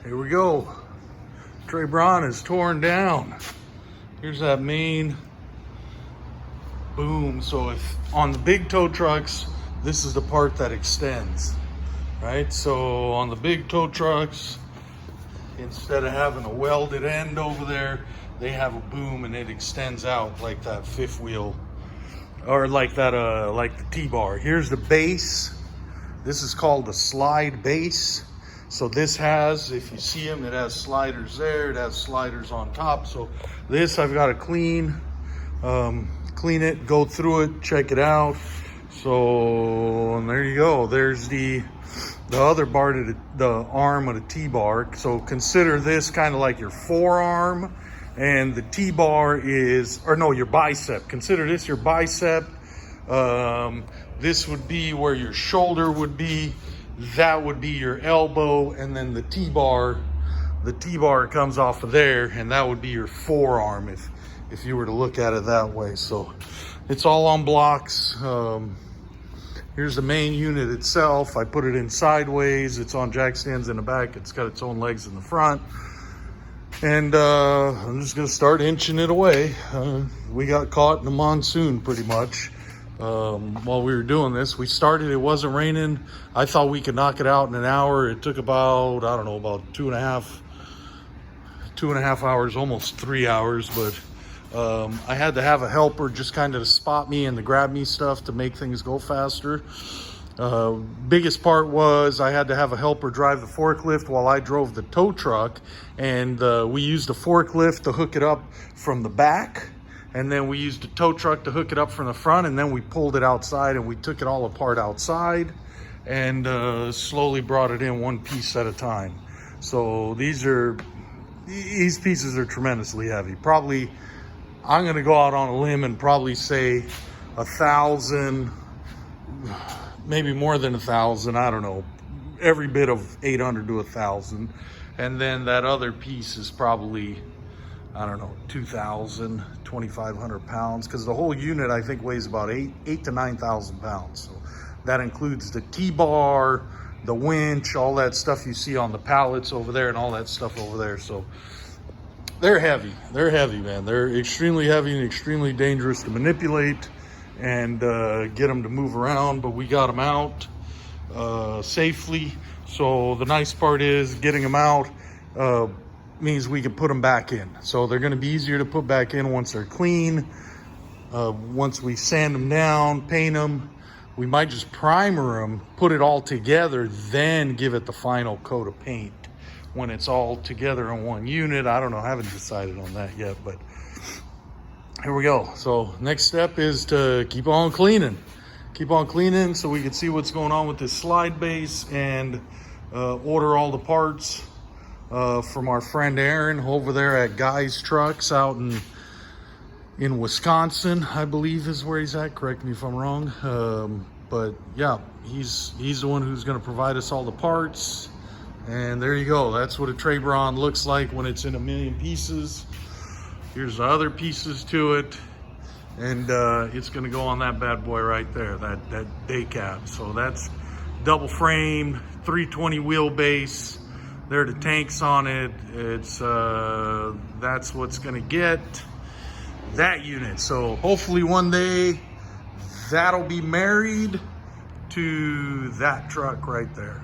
Here we go. Trebron is torn down. Here's that main boom. So if on the big tow trucks, this is the part that extends, right? So on the big tow trucks, instead of having a welded end over there, they have a boom and it extends out like that fifth wheel, or like that, like the T-bar. Here's the base. This is called the slide base. So this has, if you see them, it has sliders there. It has sliders on top. So this I've got to clean it, go through it, check it out. So, and there you go. There's the other bar to the arm of the T-bar. So consider this kind of like your forearm, and the T-bar is, or no, your bicep. Consider this your bicep. This would be where your shoulder would be. That would be your elbow, and then the T-bar comes off of there, and that would be your forearm if you were to look at it that way. So it's all on blocks. Here's the main unit itself. I put it in sideways. It's on jack stands in the back. It's got its own legs in the front. And I'm just gonna start inching it away. We got caught in a monsoon pretty much. While we were doing this, we started, it wasn't raining. I thought we could knock it out in an hour. It took about, I don't know, about two and a half hours, almost 3 hours. But I had to have a helper just kind of to spot me and to grab me stuff to make things go faster. Biggest part was I had to have a helper drive the forklift while I drove the tow truck. And we used the forklift to hook it up from the back. And then we used a tow truck to hook it up from the front, and then we pulled it outside and we took it all apart outside and slowly brought it in one piece at a time. So these pieces are tremendously heavy. Probably, I'm gonna go out on a limb and probably say 1,000, maybe more than 1,000, I don't know. Every bit of 800 to 1,000. And then that other piece is probably, I don't know, 2,000, 2,500 pounds, because the whole unit I think weighs about 8 to 9,000 pounds. So that includes the T-bar, the winch, all that stuff you see on the pallets over there, and all that stuff over there. So they're heavy. They're heavy, man. They're extremely heavy and extremely dangerous to manipulate and get them to move around. But we got them out safely. So the nice part is getting them out means we can put them back in. So they're going to be easier to put back in once they're clean. Once we sand them down, paint them, we might just primer them, put it all together, then give it the final coat of paint when it's all together in one unit. I don't know, I haven't decided on that yet, but here we go. So next step is to keep on cleaning so we can see what's going on with this slide base and order all the parts from our friend Aaron over there at Guy's Trucks out in Wisconsin, I believe is where he's at. Correct me if I'm wrong. But yeah, he's the one who's going to provide us all the parts. And there you go. That's what a Trebron looks like when it's in a million pieces. Here's the other pieces to it. And it's going to go on that bad boy right there, that day cab. So that's double frame, 320 wheelbase. There are the tanks on it. It's that's what's gonna get that unit. So hopefully one day that'll be married to that truck right there.